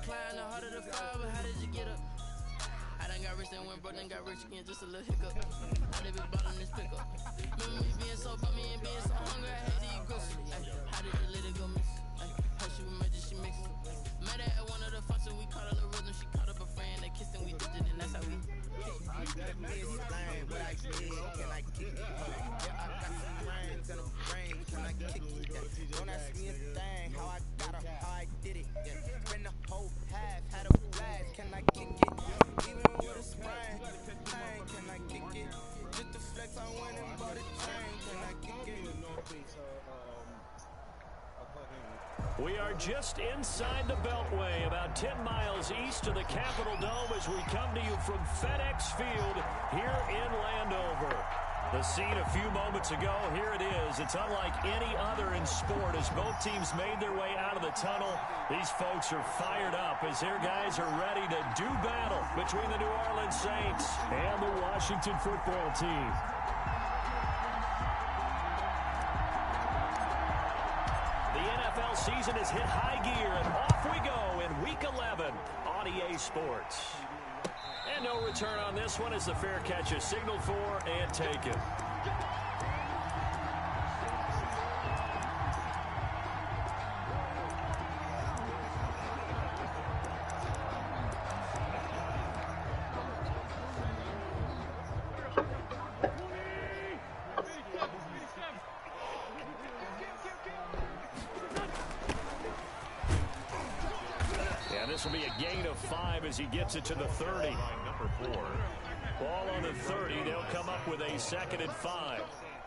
climb the heart of the fire, but how did you get up? I done got rich and went broke, then got rich again, just a little hiccup. I done been bought on this pickup. Remember me being so bummy and being so hungry, I hate to eat groceries. How did you let it go miss? How she was major, she mixed it. Met her at one of the functions, we caught her the rhythm, she caught up a friend, they kissed and we did it, and that's how we what I did, can I kick it? Yeah, I got some brains and a brain, can I kick it? Don't ask me a thing, how I got her, how I did it. Spend the whole half, had a blast, can I kick it? Even with a sprain, can I kick it? Just the flex, I went and bought a chain, can I kick it? We are just inside the Beltway, about 10 miles east of the Capitol Dome as we come to you from FedEx Field here in Landover. The scene a few moments ago, here it is. It's unlike any other in sport as both teams made their way out of the tunnel. These folks are fired up as their guys are ready to do battle between the New Orleans Saints and the Washington football team. Season has hit high gear, and off we go in Week 11 on EA Sports. And no return on this one as the fair catch is signaled for and taken. This will be a gain of 5 as he gets it to the 30. Number 4. Ball on the 30. They'll come up with a 2nd and 5.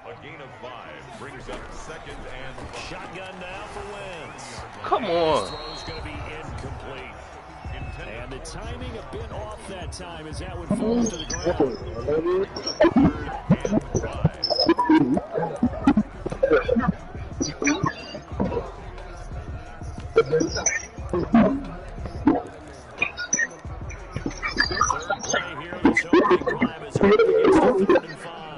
A gain of 5 brings up 2nd and 5. Shotgun now for Wentz. Come on. This throw's going to be incomplete. And the timing a bit off that time as that one falls to the ground. 3rd and 5.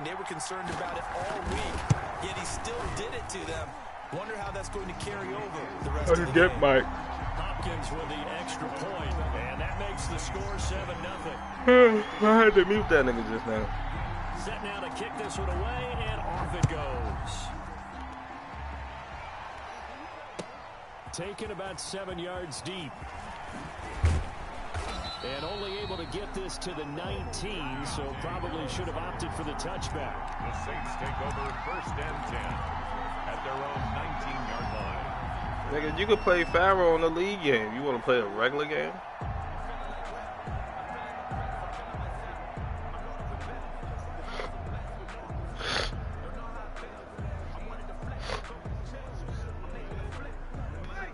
They were concerned about it all week, yet he still did it to them. Wonder how that's going to carry over the rest of the game. Mike. Hopkins with the extra point, and that makes the score 7-0. I had to mute that nigga just now. Set now to kick this one away, and off it goes. Taken about 7 yards deep. And only able to get this to the 19, so probably should have opted for the touchback. The Saints take over 1st and 10 at their own 19-yard line. Nigga, you could play Pharaoh in the league game. You want to play a regular game?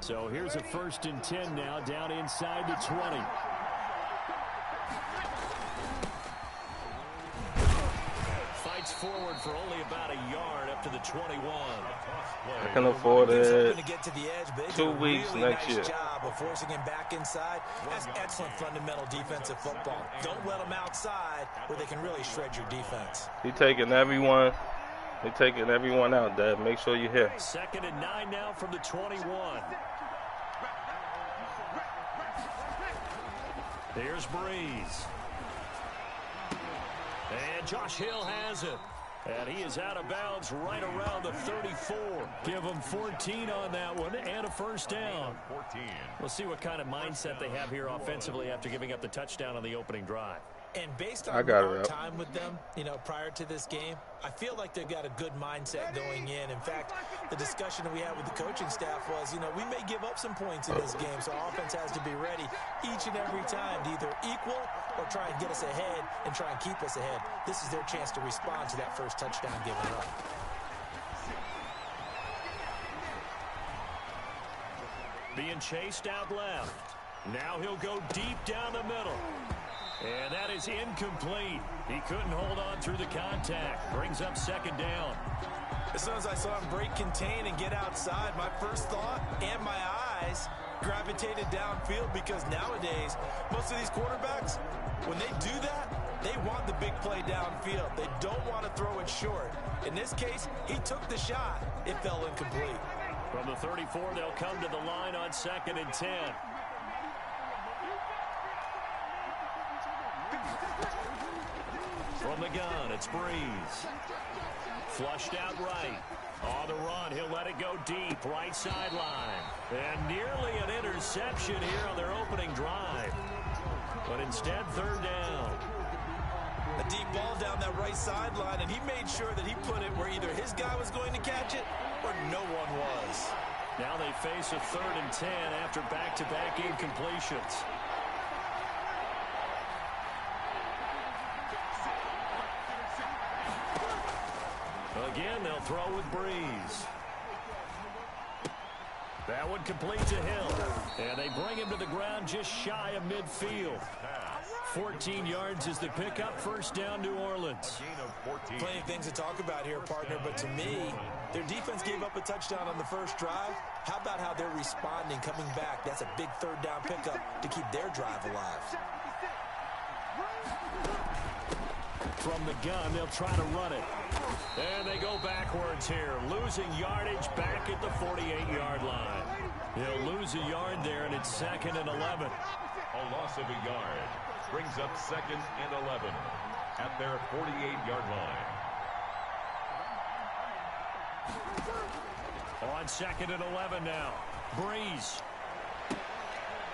So here's a 1st and 10 now, down inside the 20. Forward for only about a yard up to the 21. I can afford it. 2 weeks next year. Job of forcing him back inside. That's excellent fundamental defensive football. Don't let them outside where they can really shred your defense. He taking everyone. He taking everyone out, Dad. Make sure you're here. 2nd and 9 now from the 21. Here's Breeze. And Josh Hill has it. And he is out of bounds right around the 34. Give him 14 on that one and a first down. We'll see what kind of mindset they have here offensively after giving up the touchdown on the opening drive. And based on our time with them, you know, prior to this game, I feel like they've got a good mindset going in. In fact, the discussion that we had with the coaching staff was, you know, we may give up some points in this game, so our offense has to be ready each and every time to either equal or try and get us ahead and try and keep us ahead. This is their chance to respond to that first touchdown given up. Being chased out left. Now he'll go deep down the middle. And that is incomplete. He couldn't hold on through the contact. Brings up second down. As soon as I saw him break contain and get outside, my first thought and my eyes gravitated downfield, because nowadays, most of these quarterbacks, when they do that, they want the big play downfield. They don't want to throw it short. In this case, he took the shot. It fell incomplete. From the 34, they'll come to the line on 2nd and 10. From the gun, it's Breeze. Flushed out right. On the run, he'll let it go deep, right sideline. And nearly an interception here on their opening drive. But instead, third down. A deep ball down that right sideline, and he made sure that he put it where either his guy was going to catch it or no one was. Now they face a 3rd and 10 after back-to-back incompletions. Again, they'll throw with Breeze. That one complete to Hill. And they bring him to the ground just shy of midfield. 14 yards is the pickup. First down, New Orleans. Plenty of things to talk about here, partner, but to me, their defense gave up a touchdown on the first drive. How about how they're responding, coming back? That's a big third down pickup to keep their drive alive. From the gun, they'll try to run it. And they go backwards here, losing yardage back at the 48-yard line. They'll lose a yard there, and it's 2nd and 11. A loss of a yard brings up 2nd and 11 at their 48-yard line. On 2nd and 11 now. Breeze.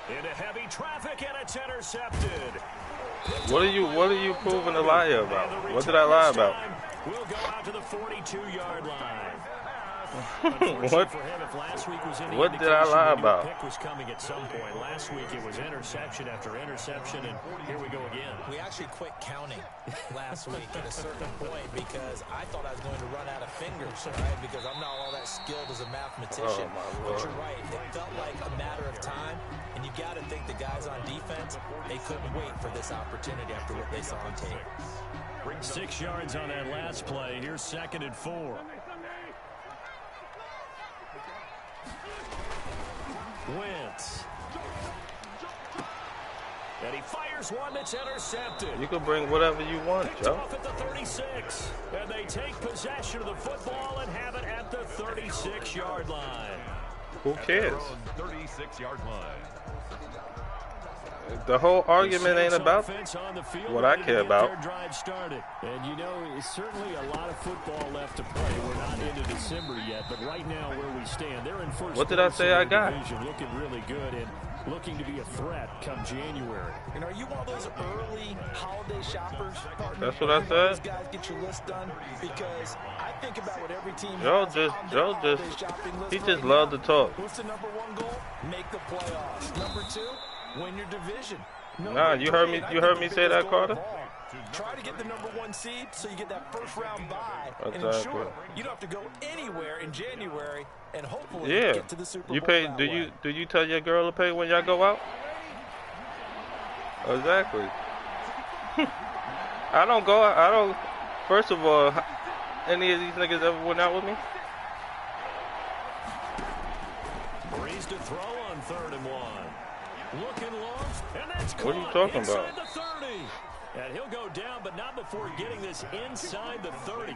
Into heavy traffic, and it's intercepted. What are you proving a lie about? What did I lie about? We'll go out to the 42-yard line. What did I lie about? Pick was coming at some point. Last week it was interception after interception, and here we go again. We actually quit counting last week at a certain point because I thought I was going to run out of fingers, right? Because I'm not all that skilled as a mathematician. But you're right. It felt like a matter of time, and you got to think the guys on defense, they couldn't wait for this opportunity after what they saw on tape. 6 yards on that last play. Here's 2nd and 4. Wentz. And he fires one that's intercepted. You can bring whatever you want, Joe. Off at the 36. And they take possession of the football and have it at the 36-yard line. Who cares? 36-yard line. The whole argument ain't about what I care about. And you know, it's certainly a lot of football left to play. We're not into December yet, but right now where we stand, they're in first. What did I say I got? Division, looking really good and looking to be a threat come January. And are you one of those early holiday shoppers, partner? That's what I said. Guys, get your list done, because I think about what every team he just loved to talk. What's the number one goal? Make the playoffs. Number two, win your division. Nah, you heard me say that, Carter? Try to get the number one seed so you get that first round bye. Exactly. And ensure you don't have to go anywhere in January and hopefully get to the Super Bowl. You pay? Do you tell your girl to pay when y'all go out? Exactly. I don't. First of all, any of these niggas ever went out with me? Breeze to throw on 3rd and 1. Looking long, and that's what are you talking about? The 30. And he'll go down, but not before getting this inside the 30.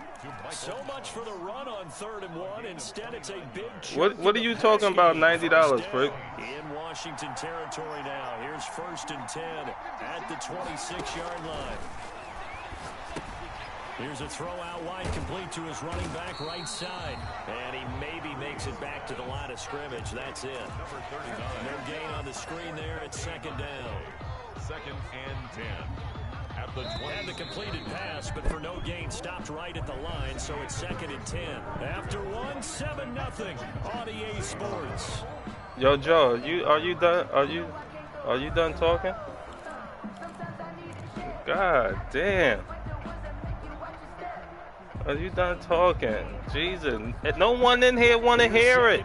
So much for the run on 3rd and 1. Instead, it's a big chunk. What are you talking about, $90, Frick? In Washington territory now. Here's 1st and 10 at the 26-yard line. Here's a throw out wide, complete to his running back right side. And he maybe makes it back to the line of scrimmage. That's it. No gain on the screen there at 2nd down. 2nd and 10. At the 20. Had the completed pass, but for no gain, stopped right at the line, so it's 2nd and 10. After 1, 7-0 on EA Sports. Yo, Joe, are you done? Are you done talking? God damn. Are you done talking? Jesus, no one in here want to hear it.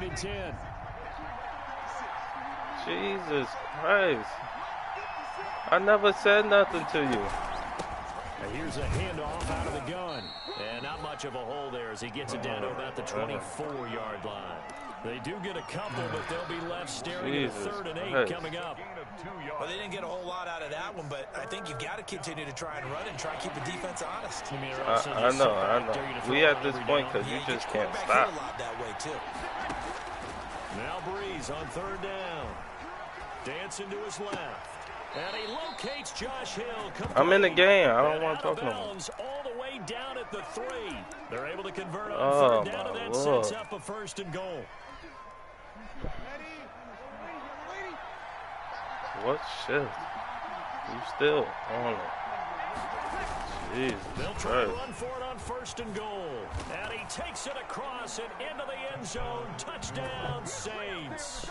Jesus Christ. I never said nothing to you. And here's a handoff out of the gun. And not much of a hole there as he gets it down to about the 24-yard line. They do get a couple, but they'll be left staring at 3rd and 8 coming up. Well, they didn't get a whole lot out of that one, but I think you've got to continue to try and run and try and keep the defense honest. I know. We at this point because you just can't stop. That way too. Now Breeze on 3rd down. Dancing to his left. And he locates Josh Hill. I'm in the game. I don't want to talk no more. All the way down at the 3. They're able to convert on 3rd down, and that sets up a 1st and goal. What shift? You still on it? Jesus They'll try to run for it on 1st and goal. And he takes it across and into the end zone. Touchdown, Saints.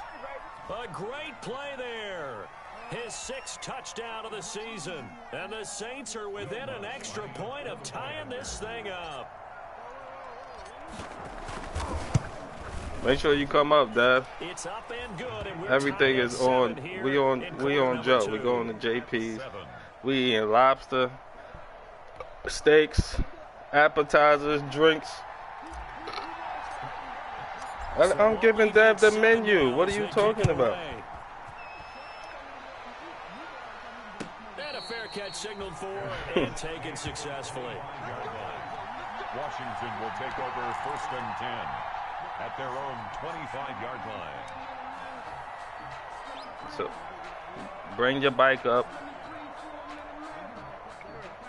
A great play there. His 6th touchdown of the season. And the Saints are within an extra point of tying this thing up. Make sure you come up, Dad. It's up and good, and everything is on. We on Joe. We going to JP's. We eating lobster, steaks, appetizers, drinks. I'm giving Dad the menu. What are you talking about? And a fair catch signaled for and taken successfully. Washington will take over 1st and 10 at their own 25-yard line. So, bring your bike up.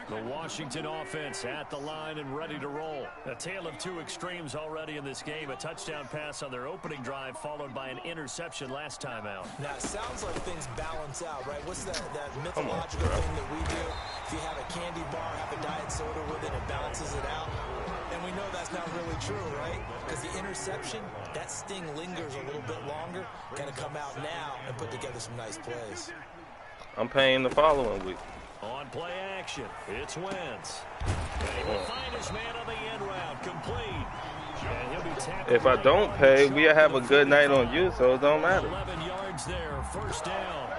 The Washington offense at the line and ready to roll. A tale of two extremes already in this game. A touchdown pass on their opening drive followed by an interception last time out. Now, it sounds like things balance out, right? What's that mythological thing that we do? If you have a candy bar, have a diet soda with it, it balances it out. And we know that's not really true, right? Because the interception, that sting lingers a little bit longer. Got to come out now and put together some nice plays. I'm paying the following week. On play action, it's Wentz. And he will find his man on the end route, complete. And he'll be tackled. If I don't pay, we'll have a good night on you, so it don't matter. 11 yards there, 1st down.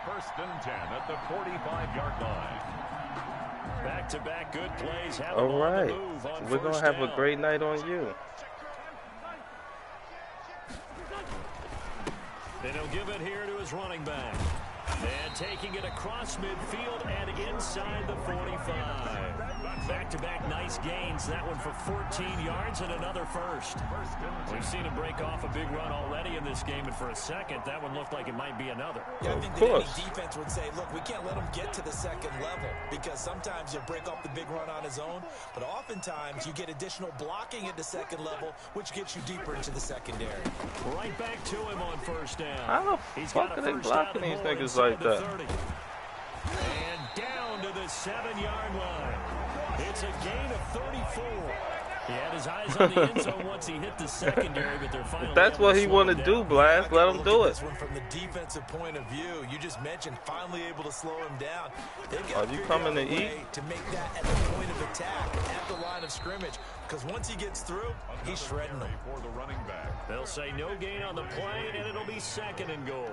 1st and 10 at the 45-yard line. Back-to-back good plays. All right. We're going to have a great night on you. Then he'll give it here to his running back. And taking it across midfield and inside the 45. Back-to-back nice gains. That one for 14 yards and another first. We've seen him break off a big run already in this game, and for a second, that one looked like it might be another. Yeah, I think that any defense would say, look, we can't let him get to the second level because sometimes he'll break off the big run on his own, but oftentimes you get additional blocking at the second level, which gets you deeper into the secondary. Right back to him on 1st down. How the fuck are they blocking these niggas like that? And down to the 7-yard line. It's a gain of 34. He had his eyes on the end zone once he hit the secondary, but they're finally. If that's what he want to do, Blast, let him do it. From the defensive point of view, you just mentioned finally able to slow him down. Are you coming to eat? To make that at the point of attack, at the line of scrimmage, because once he gets through, he's shredding them. For the running back. They'll say no gain on the play, and it'll be 2nd and goal.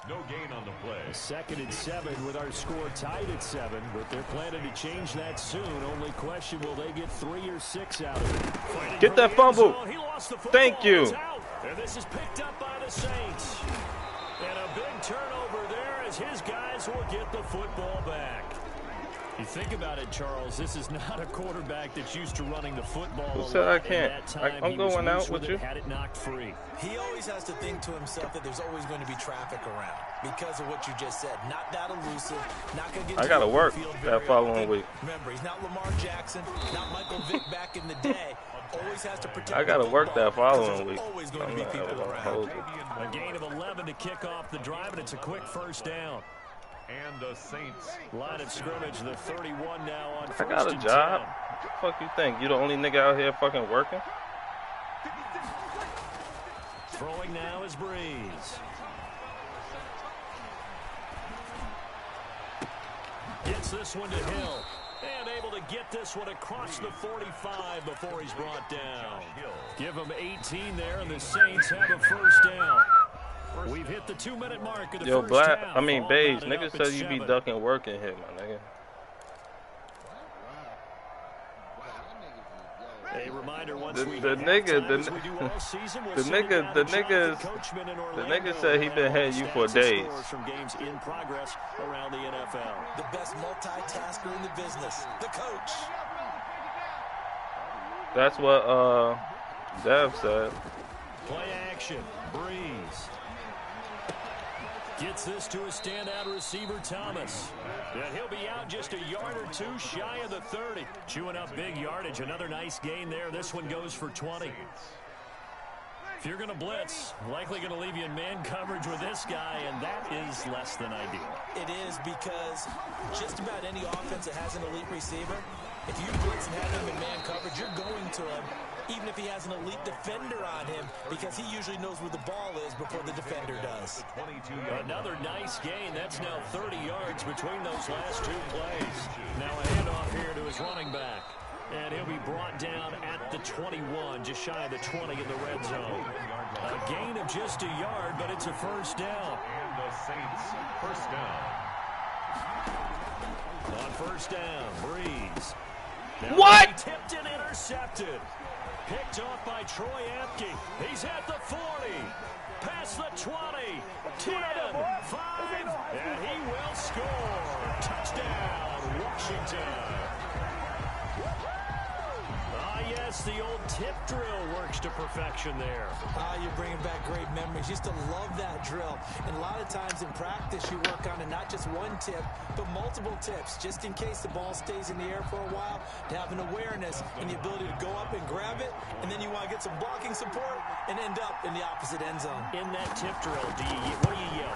No gain on the play. 2nd and 7 with our score tied at 7, but they're planning to change that soon. Only question, will they get 3 or 6 out of it? Get that fumble. Thank you. And this is picked up by the Saints. And a big turnover there as his guys will get the football back. You think about it, Charles, this is not a quarterback that's used to running the football. Who said I can't? I'm going out with you. Had it knocked free. He always has to think to himself that there's always going to be traffic around because of what you just said. Not that elusive. Not going to get. I got to work that following week. Remember, he's not Lamar Jackson, not Michael Vick back in the day. Always has to protect. I got to work that following week. Always going to be people around. A gain of 11 to kick off the drive, and it's a quick first down. And the Saints. Line of scrimmage, the 31 now on first I got a job. What the fuck you think? You the only nigga out here fucking working? Throwing now is Breeze. Gets this one to Hill. And able to get this one across the 45 before he's brought down. Give him 18 there, and the Saints have a first down. We've hit the 2-minute mark of the first Black, half. I mean, Beige, niggas said you be ducking work in here, my nigga. A reminder once the nigga said he been hitting you for days. From games in progress around the NFL. The best multitasker in the business, the coach. That's what Dev said. Play action, Breeze. Gets this to a standout receiver, Thomas. And he'll be out just a yard or two shy of the 30. Chewing up big yardage. Another nice gain there. This one goes for 20. If you're going to blitz, likely going to leave you in man coverage with this guy, and that is less than ideal. It is because just about any offense that has an elite receiver, if you blitz and have him in man coverage, you're going to him, even if he has an elite defender on him, because he usually knows where the ball is before the defender does. Another nice gain. That's now 30 yards between those last two plays. Now a handoff here to his running back. And he'll be brought down at the 21, just shy of the 20 in the red zone. A gain of just a yard, but it's a first down. And the Saints first down. On first down, Breeze. Now What? Tipped and intercepted. Picked off by Troy Apke. He's at the 40. Past the 20. 10. 5. And he will score. Touchdown, Washington. Yes, the old tip drill works to perfection there. You're bringing back great memories. Used to love that drill. And a lot of times in practice, you work on it, not just one tip, but multiple tips, just in case the ball stays in the air for a while, to have an awareness and the ability to go up and grab it, and then you want to get some blocking support and end up in the opposite end zone. In that tip drill, what do you yell?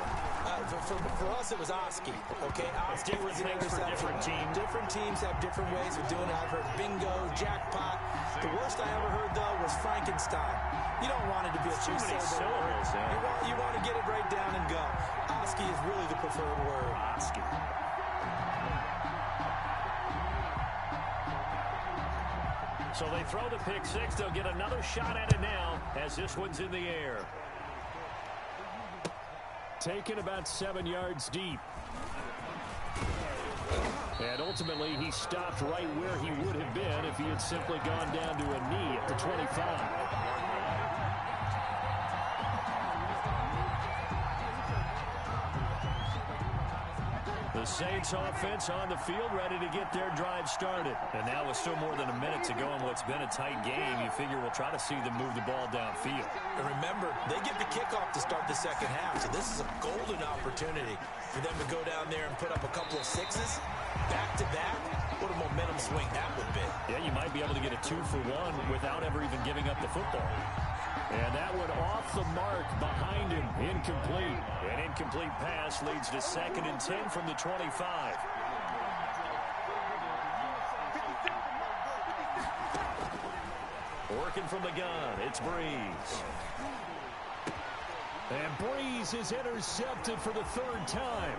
For us, it was Oski. Okay, Oski was an interception. Different teams. Different teams have different ways of doing it. I've heard bingo, jackpot. The worst I ever heard, though, was Frankenstein. You don't want it to be a two-syllable word. You want to get it right down and go. Oski is really the preferred word. Oski. So they throw the pick six. They'll get another shot at it now as this one's in the air. Taken about 7 yards deep. And ultimately, he stopped right where he would have been if he had simply gone down to a knee at the 25. The Saints offense on the field, ready to get their drive started. And now with still more than a minute to go in what's been a tight game, you figure we'll try to see them move the ball downfield. And remember, they get the kickoff to start the second half, so this is a golden opportunity for them to go down there and put up a couple of sixes back-to-back. What a momentum swing that would be. Yeah, you might be able to get a 2-for-1 without ever even giving up the football. And that one off the mark behind him, incomplete. An incomplete pass leads to 2nd and 10 from the 25. Working from the gun, it's Breeze. And Breeze is intercepted for the 3rd time.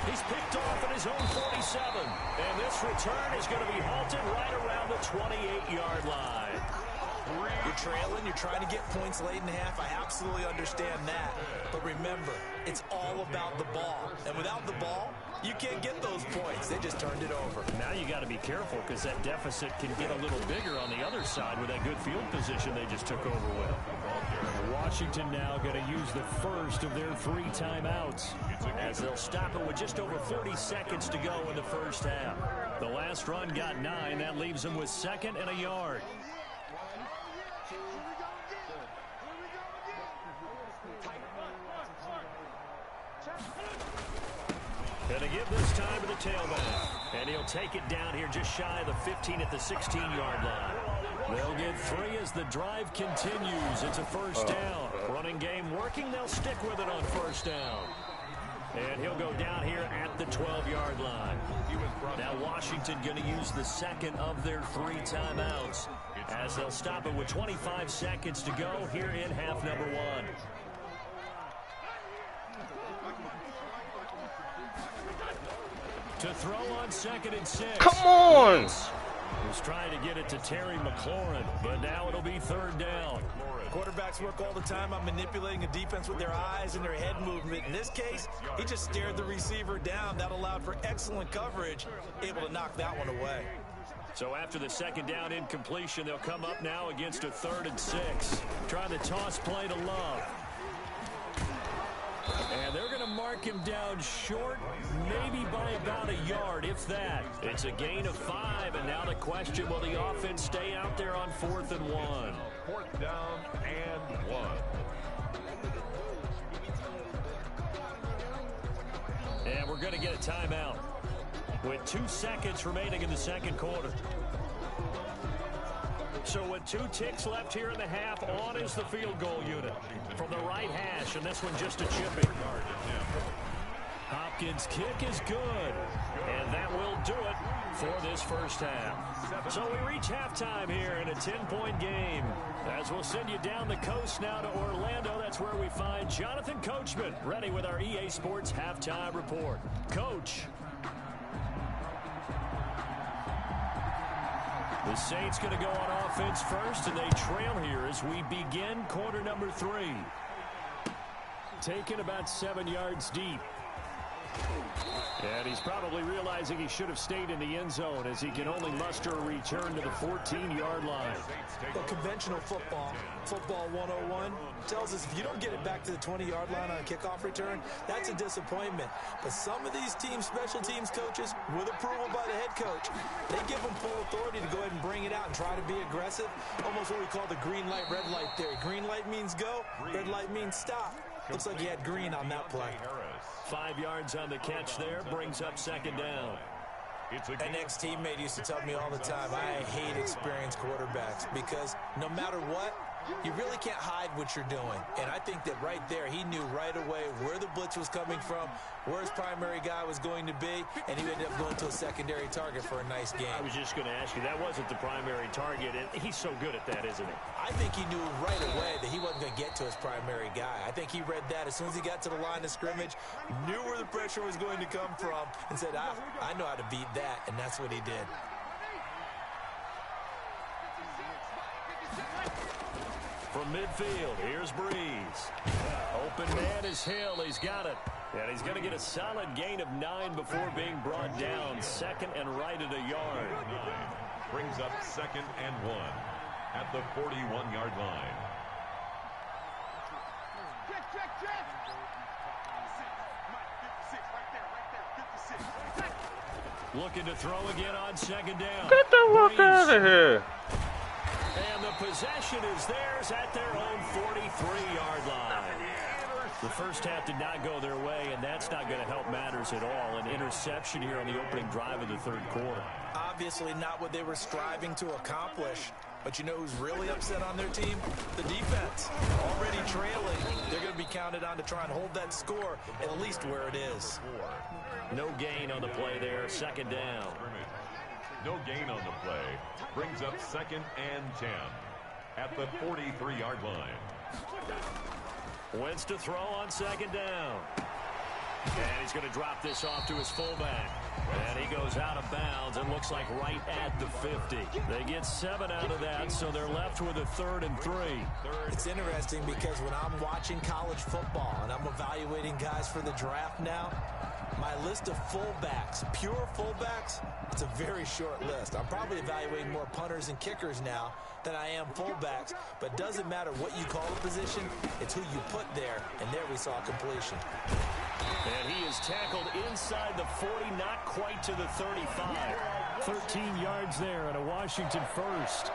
He's picked off at his own 47. And this return is going to be halted right around the 28-yard line. You're trailing, you're trying to get points late in the half. I absolutely understand that. But remember, it's all about the ball. And without the ball, you can't get those points. They just turned it over. Now you got to be careful because that deficit can get a little bigger on the other side with that good field position they just took over with. Washington now going to use the first of their 3 timeouts as they'll stop it with just over 40 seconds to go in the first half. The last run got 9. That leaves them with 2nd and a yard. And to give this time to the tailback. And he'll take it down here just shy of the 15 at the 16-yard line. They'll get 3 as the drive continues. It's a first down. Running game working. They'll stick with it on first down. And he'll go down here at the 12-yard line. Now Washington going to use the second of their 3 timeouts as they'll stop it with 25 seconds to go here in half number 1. To throw on 2nd and 6. Come on! He's trying to get it to Terry McLaurin, but now it'll be 3rd down. Quarterbacks work all the time on manipulating a defense with their eyes and their head movement. In this case, he just stared the receiver down. That allowed for excellent coverage, able to knock that one away. So after the 2nd down incompletion, they'll come up now against a 3rd and 6. Trying to toss play to Love. And they're going to mark him down short, maybe by about a yard, if that. It's a gain of 5, and now the question, will the offense stay out there on 4th and 1? 4th down and 1. And we're going to get a timeout with 2 seconds remaining in the 2nd quarter. So with 2 ticks left here in the half, on is the field goal unit from the right hash, and this one just a chipping. Hopkins' kick is good, and that will do it for this first half. So we reach halftime here in a 10-point game. As we'll send you down the coast now to Orlando, that's where we find Jonathan Coachman, ready with our EA Sports halftime report. Coach. The Saints going to go on offense first, and they trail here as we begin quarter number 3. Taken about 7 yards deep. And he's probably realizing he should have stayed in the end zone as he can only muster a return to the 14-yard line. But conventional football 101, tells us if you don't get it back to the 20-yard line on a kickoff return, that's a disappointment. But some of these teams, special teams coaches, with approval by the head coach, they give them full authority to go ahead and bring it out and try to be aggressive. Almost what we call the green light, red light theory. Green light means go, red light means stop. Looks like he had green on that play. 5 yards on the catch there, brings up 2nd down. An ex-teammate used to tell me all the time, I hate experienced quarterbacks because no matter what, you really can't hide what you're doing. And I think that right there, he knew right away where the blitz was coming from, where his primary guy was going to be, and he ended up going to a secondary target for a nice game. I was just going to ask you, that wasn't the primary target, and he's so good at that, isn't he? I think he knew right away that he wasn't going to get to his primary guy. I think he read that as soon as he got to the line of scrimmage, knew where the pressure was going to come from, and said, I know how to beat that, and that's what he did. From midfield, here's Breeze. Open man is Hill. He's got it. And he's going to get a solid gain of 9 before being brought down. 2nd and right at a yard. Brings up 2nd and 1 at the 41-yard line. Looking to throw again on 2nd down. Get the fuck out of here. And the possession is theirs at their own 43-yard line. The first half did not go their way, and that's not going to help matters at all. An interception here on the opening drive of the 3rd quarter. Obviously not what they were striving to accomplish. But you know who's really upset on their team? The defense. Already trailing. They're going to be counted on to try and hold that score at least where it is. No gain on the play there. 2nd down. No gain on the play. Brings up 2nd and 10 at the 43-yard line. Wentz to throw on 2nd down. And he's going to drop this off to his fullback. And he goes out of bounds and looks like right at the 50. They get 7 out of that, so they're left with a 3rd and 3. It's interesting because when I'm watching college football and I'm evaluating guys for the draft now, My list of fullbacks, pure fullbacks, it's a very short list. I'm probably evaluating more punters and kickers now than I am fullbacks, but it doesn't matter what you call a position, it's who you put there, and there we saw completion. And he is tackled inside the 40, not quite to the 35. 13 yards there and a Washington first.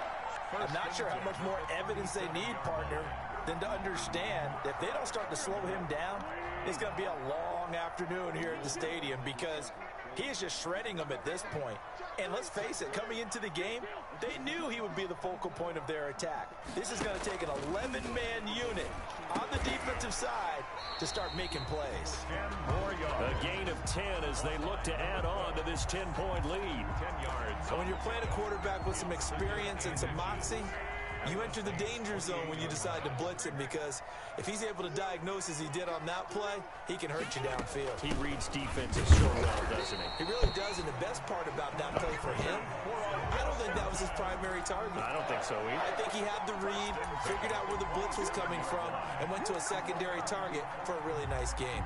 I'm not sure how much more evidence they need, partner, than to understand that if they don't start to slow him down, it's going to be a long afternoon here at the stadium because he is just shredding them at this point. And let's face it, coming into the game, they knew he would be the focal point of their attack. This is going to take an 11-man unit on the defensive side to start making plays. A gain of 10 as they look to add on to this 10-point lead. 10 yards. So when you're playing a quarterback with some experience and some moxie, you enter the danger zone when you decide to blitz him because if he's able to diagnose as he did on that play, he can hurt you downfield. He reads defenses so well, doesn't he? He really does, and the best part about that play for him, I don't think that was his primary target. I don't think so either. I think he had the read, figured out where the blitz was coming from, and went to a secondary target for a really nice game.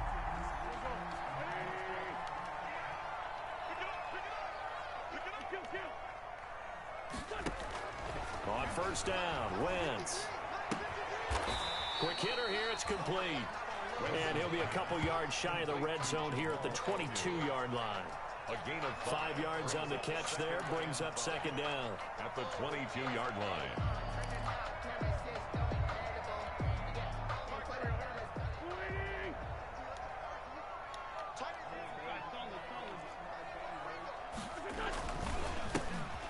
On first down, Wentz. Quick hitter here, it's complete. And he'll be a couple yards shy of the red zone here at the 22-yard line. A gain of 5 yards on the catch there, brings up second down. At the 22-yard line.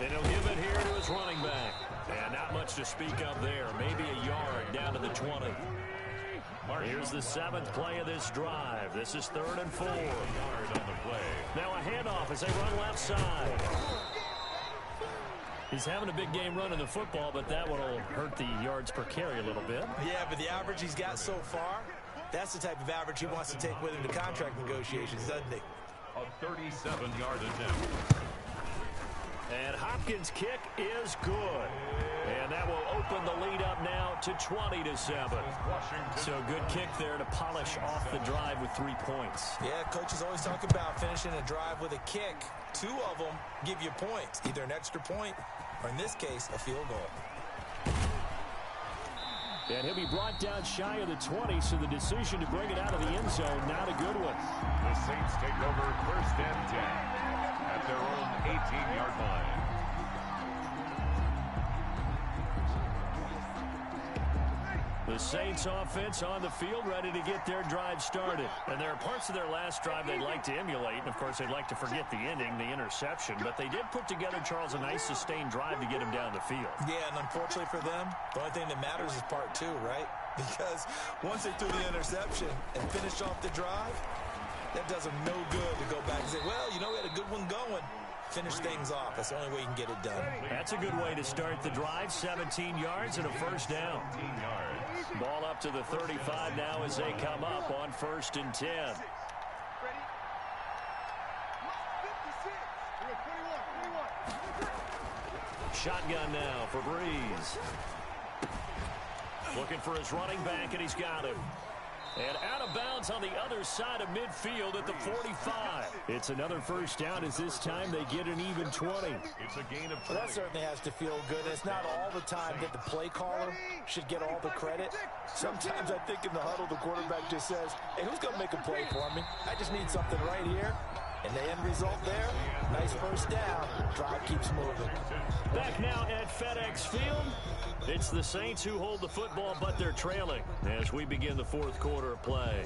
And he'll give it here to his running back. And not much to speak of there. Maybe a yard down to the 20. Here's the 7th play of this drive. This is 3rd and 4. Yard on the play. Now a handoff as they run left side. He's having a big game running the football, but that one will hurt the yards per carry a little bit. Yeah, but the average he's got so far, that's the type of average he wants to take with him to contract negotiations, doesn't he? A 37-yard attempt. And Hopkins' kick is good. And that will open the lead up now to 20-7. So good kick there to polish off the drive with 3 points. Yeah, coaches always talk about finishing a drive with a kick. 2 of them give you points, either an extra point or, in this case, a field goal. And he'll be brought down shy of the 20, so the decision to bring it out of the end zone, not a good one. The Saints take over 1st and 10 at their own 18-yard line. The Saints offense on the field, ready to get their drive started. And there are parts of their last drive they'd like to emulate. And, of course, they'd like to forget the ending, the interception. But they did put together, Charles, a nice sustained drive to get him down the field. Yeah, and unfortunately for them, the only thing that matters is part 2, right? Because once they threw the interception and finished off the drive, that does them no good to go back and say, well, you know, we had a good one going. Finish things off. That's the only way you can get it done. That's a good way to start the drive. 17 yards and a first down. 17 yards. Ball up to the 35 now as they come up on 1st and 10. Shotgun now for Breeze. Looking for his running back, and he's got him. And out of bounds on the other side of midfield at the 45. It's another first down as this time they get an even 20. It's a gain of 20. Well, that certainly has to feel good. It's not all the time that the play caller should get all the credit. Sometimes I think in the huddle the quarterback just says, hey, who's going to make a play for me? I just need something right here. And the end result there, nice first down. Drive keeps moving. Back now at FedEx Field. It's the Saints who hold the football, but they're trailing as we begin the 4th quarter of play.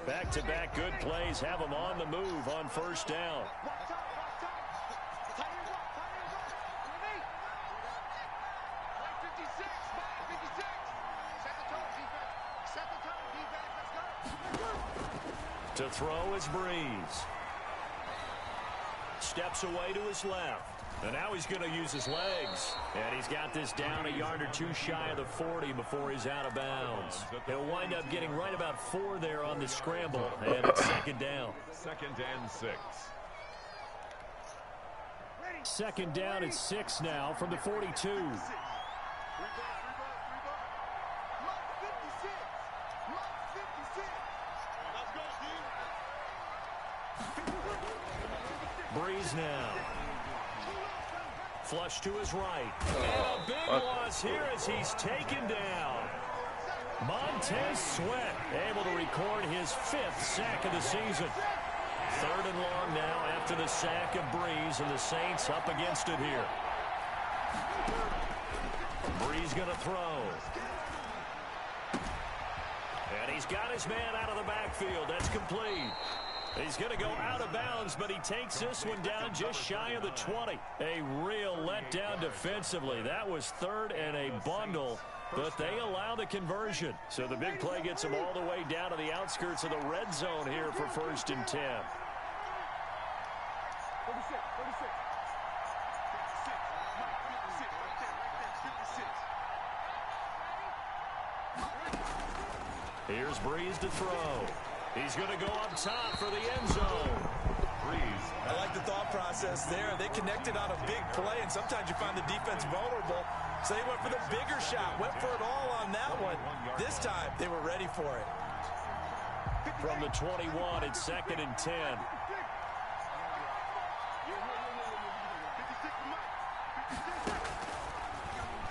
Back-to-back good plays have them on the move on first down. To throw is Breeze. Steps away to his left. And now he's going to use his legs. And he's got this down a yard or 2 shy of the 40 before he's out of bounds. He'll wind up getting right about 4 there on the scramble. And it's 2nd down. 2nd and 6. Second down at 6 now from the 42. Breeze now. Flush to his right. And a big loss here as he's taken down. Montez Sweat able to record his 5th sack of the season. 3rd and long now after the sack of Breeze, and the Saints up against it here. Breeze going to throw. And he's got his man out of the backfield. That's complete. He's going to go out of bounds, but he takes this one down just shy of the 20. A real letdown defensively. That was 3rd and a bundle, but they allow the conversion. So the big play gets them all the way down to the outskirts of the red zone here for 1st and 10. Here's Breeze to throw. He's going to go up top for the end zone. Breeze. I like the thought process there. They connected on a big play, and sometimes you find the defense vulnerable. So they went for the bigger shot, went for it all on that one. This time, they were ready for it. From the 21, it's 2nd and 10.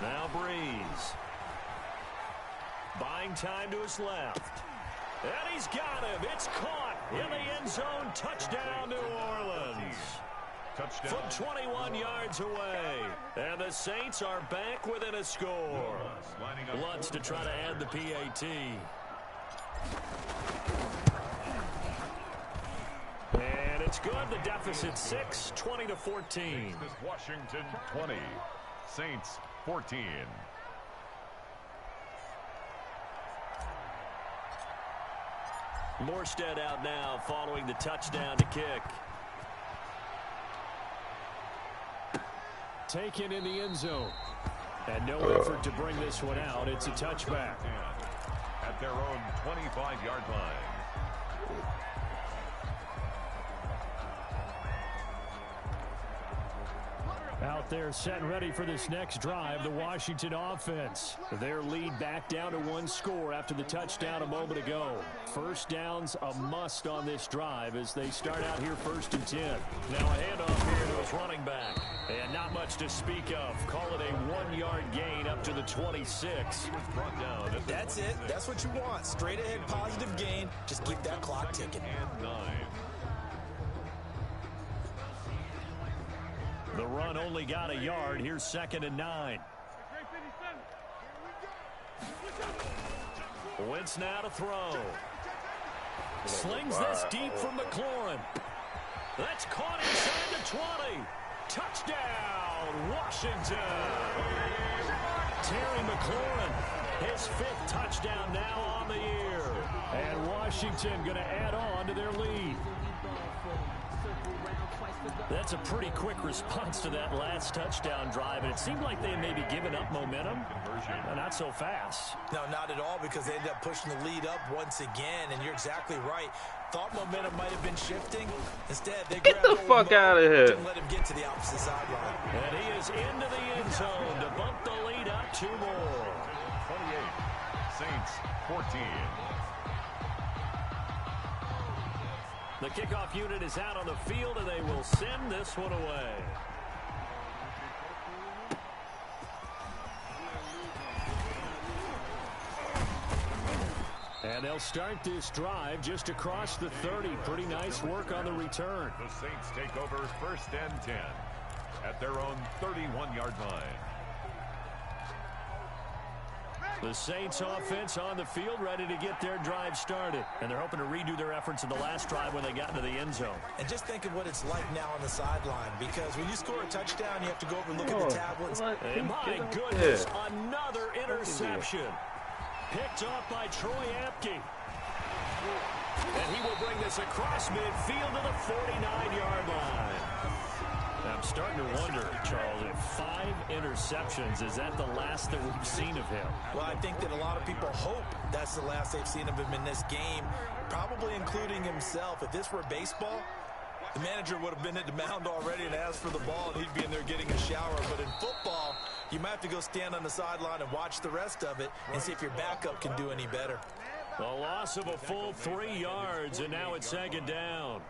Now Breeze. Buying time to his left. And he's got him. It's caught in the end zone. Touchdown, New Orleans. Touchdown. From 21 yards away. And the Saints are back within a score. Lutz to try to add the PAT. And it's good. The deficit 6, 20-14. Washington 20. Saints 14. Morstead out now following the touchdown to kick. Taken in the end zone. And no effort to bring this one out. It's a touchback. At their own 25-yard line. Out there set and ready for this next drive, the Washington offense. Their lead back down to 1 score after the touchdown a moment ago. First down's a must on this drive as they start out here 1st and 10. Now a handoff here to his running back. And not much to speak of. Call it a 1-yard gain up to the 26. Brought down. That's it. That's what you want. Straight ahead positive gain. Just keep that clock ticking. And 9. The run only got a yard. Here's 2nd and 9. Wentz now to throw. Slings this deep from McLaurin. That's caught inside the 20. Touchdown, Washington. Terry McLaurin, his 5th touchdown now on the year. And Washington going to add on to their lead. That's a pretty quick response to that last touchdown drive, and it seemed like they had maybe given up momentum. Not so fast. No, not at all, because they ended up pushing the lead up once again, and you're exactly right. Thought momentum might have been shifting. Instead, they Get the fuck out of here. Didn't let him get to the opposite sideline. And he is into the end zone to bump the lead up 2 more. 28. Saints 14. The kickoff unit is out on the field, and they will send this one away. And they'll start this drive just across the 30. Pretty nice work on the return. The Saints take over 1st and 10 at their own 31-yard line. The Saints offense on the field, ready to get their drive started. And they're hoping to redo their efforts in the last drive when they got into the end zone. And just think of what it's like now on the sideline, because when you score a touchdown, you have to go over and look at the tablets. And my goodness, another interception. Picked off by Troy Apke. And he will bring this across midfield to the 49-yard line. I'm starting to wonder, Charles, if 5 interceptions, is that the last that we've seen of him? Well, I think that a lot of people hope that's the last they've seen of him in this game, probably including himself. If this were baseball, The manager would have been at the mound already and asked for the ball, and he'd be in there getting a shower. But in football, you might have to go stand on the sideline and watch the rest of it and see if your backup can do any better. A loss of a full 3 yards, and now it's second down.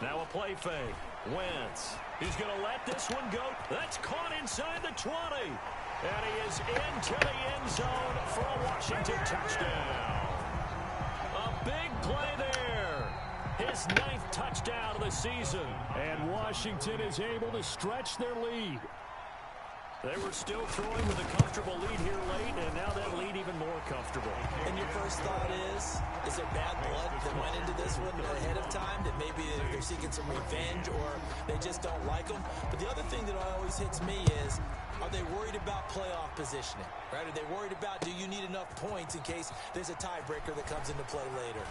Now a play fake. Wentz. He's going to let this one go. That's caught inside the 20. And he is into the end zone for a Washington touchdown. A big play there. His 9th touchdown of the season. And Washington is able to stretch their lead. They were still throwing with a comfortable lead here late, and now that lead even more comfortable. And your first thought is there bad blood that went into this one ahead of time, that maybe they're seeking some revenge or they just don't like them? But the other thing that always hits me is, are they worried about playoff positioning? Right? Are they worried about, do you need enough points in case there's a tiebreaker that comes into play later?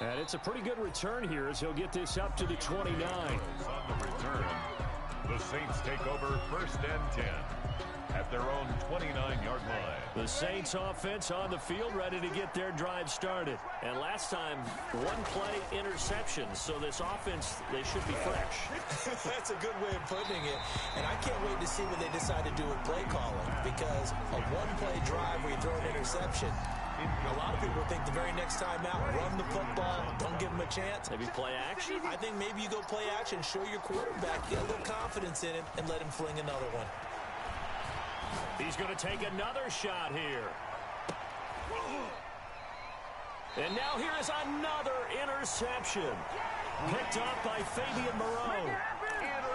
And it's a pretty good return here as he'll get this up to the 29. On the return, the Saints take over 1st and 10 at their own 29-yard line. The Saints offense on the field, ready to get their drive started. And last time, 1 play interception. So this offense, they should be fresh. That's a good way of putting it. And I can't wait to see what they decide to do with play calling, because a 1-play drive where you throw an interception, a lot of people think the very next time out, run the football, don't give them a chance. Maybe play action? I think maybe you go play action, show your quarterback, get a little confidence in him, and let him fling another one. He's going to take another shot here. And now here is another interception. Picked up by Fabian Moreau.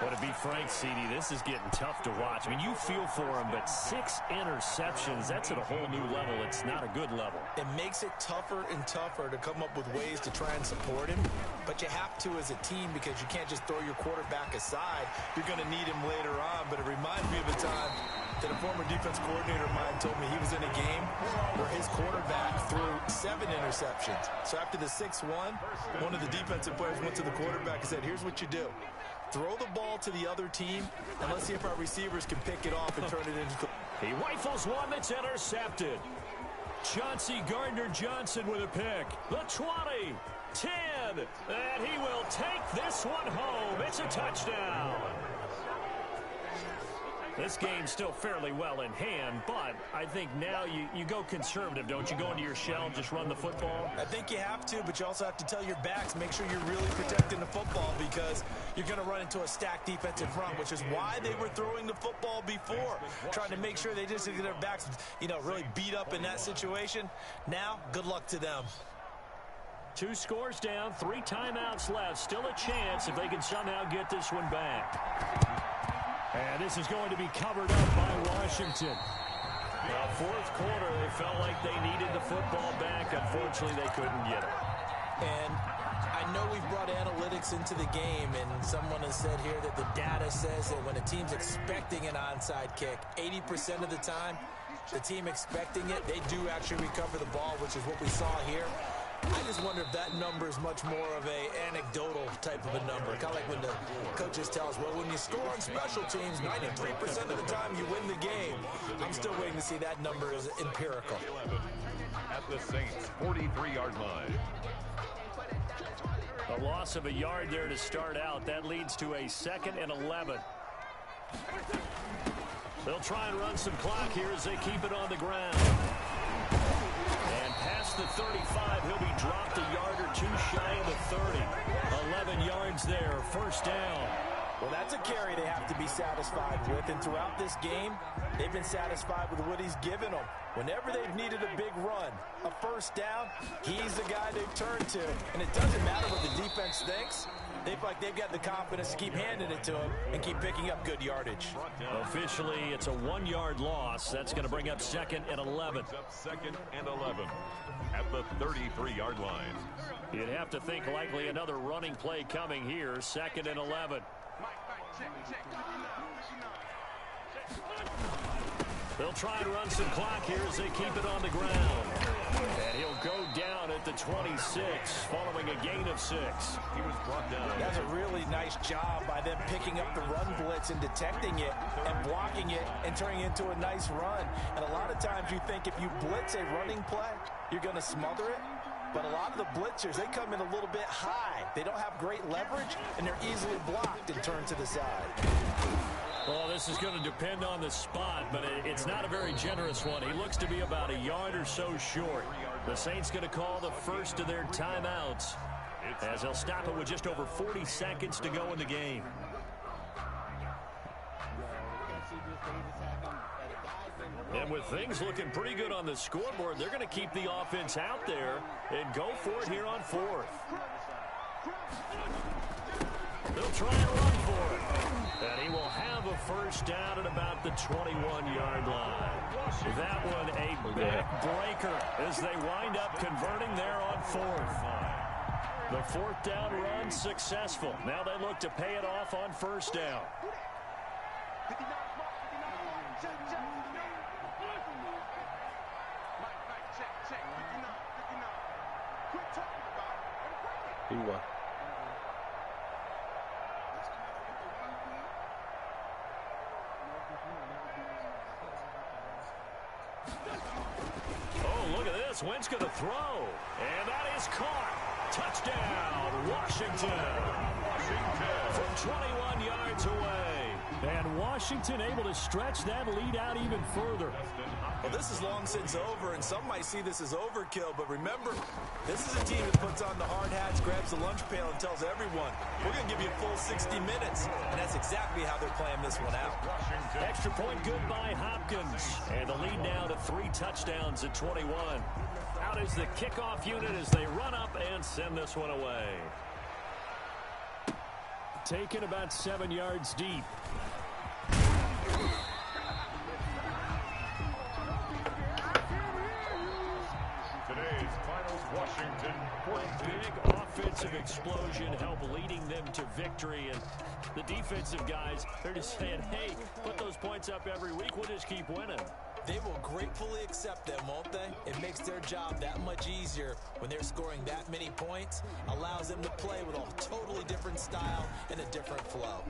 Well, to be frank, CD, this is getting tough to watch. I mean, you feel for him, but 6 interceptions, that's at a whole new level. It's not a good level. It makes it tougher and tougher to come up with ways to try and support him. But you have to as a team, because you can't just throw your quarterback aside. You're going to need him later on. But it reminds me of a time that a former defense coordinator of mine told me he was in a game where his quarterback threw 7 interceptions. So after the 6th one of the defensive players went to the quarterback and said, here's what you do. Throw the ball to the other team, and let's see if our receivers can pick it off and turn it into... He rifles one that's intercepted. Chauncey Gardner-Johnson with a pick. The 20, 10, and he will take this one home. It's a touchdown. This game's still fairly well in hand, but I think now you go conservative, don't you? Go into your shell and just run the football? I think you have to, but you also have to tell your backs, make sure you're really protecting the football, because you're going to run into a stacked defensive front, which is why they were throwing the football before, trying to make sure they just get their backs, really beat up in that situation. Now, good luck to them. 2 scores down, 3 timeouts left. Still a chance if they can somehow get this one back. And this is going to be covered up by Washington. Now, 4th quarter, they felt like they needed the football back. Unfortunately, they couldn't get it. And I know we've brought analytics into the game, and someone has said here that the data says that when a team's expecting an onside kick, 80% of the time, the team expecting it, they do actually recover the ball, which is what we saw here. I just wonder if that number is much more of a anecdotal type of a number. Kind of like when the coaches tell us, well, when you score on special teams, 93% of the time you win the game. I'm still waiting to see that number is empirical. At the Saints' 43-yard line. A loss of a yard there to start out. That leads to a 2nd and 11. They'll try and run some clock here as they keep it on the ground. And past the 35, he'll be dropped a yard or 2 shy of the 30. 11 yards there, 1st down. Well, that's a carry they have to be satisfied with. And throughout this game, they've been satisfied with what he's given them. Whenever they've needed a big run, a 1st down, he's the guy they've turned to. And it doesn't matter what the defense thinks. They feel like they've got the confidence to keep handing it to him and keep picking up good yardage. Officially, it's a 1-yard loss. That's going to bring up 2nd and 11. 2nd and 11 at the 33-yard line. You'd have to think likely another running play coming here. 2nd and 11. They'll try and run some clock here as they keep it on the ground. And he'll go down at the 26 following a gain of 6. He was brought down. That's a really nice job by them picking up the run blitz and detecting it and blocking it and turning it into a nice run. And a lot of times you think if you blitz a running play, you're going to smother it. But a lot of the blitzers, they come in a little bit high. They don't have great leverage, and they're easily blocked and turned to the side. Well, this is going to depend on the spot, but it's not a very generous one. He looks to be about a yard or so short. The Saints going to call the first of their timeouts as they'll stop it with just over 40 seconds to go in the game. And with things looking pretty good on the scoreboard, they're going to keep the offense out there and go for it here on 4th. They'll try and run for it. And he will have a first down at about the 21-yard line. That one a backbreaker as they wind up converting there on 4th. The 4th down run successful. Now they look to pay it off on first down. He won. Oh, look at this. Wentz going to throw. And that is caught. Touchdown, Washington. From 21 yards away. And Washington able to stretch that lead out even further. Well, this is long since over, and some might see this as overkill. But remember, this is a team that puts on the hard hats, grabs the lunch pail, and tells everyone, we're going to give you a full 60 minutes. And that's exactly how they're playing this one out. Extra point good by Hopkins. And the lead now to 3 touchdowns at 21. Out is the kickoff unit as they run up and send this one away. Taken about 7 yards deep. Today's finals, Washington. Big offensive explosion help leading them to victory. And the defensive guys, they're just saying, hey, put those points up every week. We'll just keep winning. They will gratefully accept them, won't they? It makes their job that much easier when they're scoring that many points. Allows them to play with a totally different style and a different flow.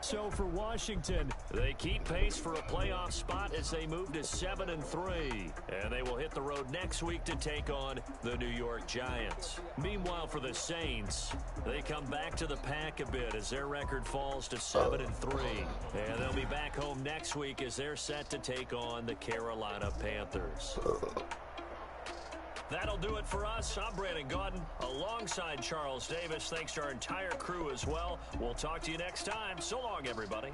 So for Washington, they keep pace for a playoff spot as they move to 7-3. And they will hit the road next week to take on the New York Giants. Meanwhile, for the Saints, they come back to the pack a bit as their record falls to 7-3. And they'll be back home next week as they're set to take on the Carolina Panthers. That'll do it for us. I'm Brandon Gaudin alongside Charles Davis. Thanks to our entire crew as well. We'll talk to you next time. So long, everybody.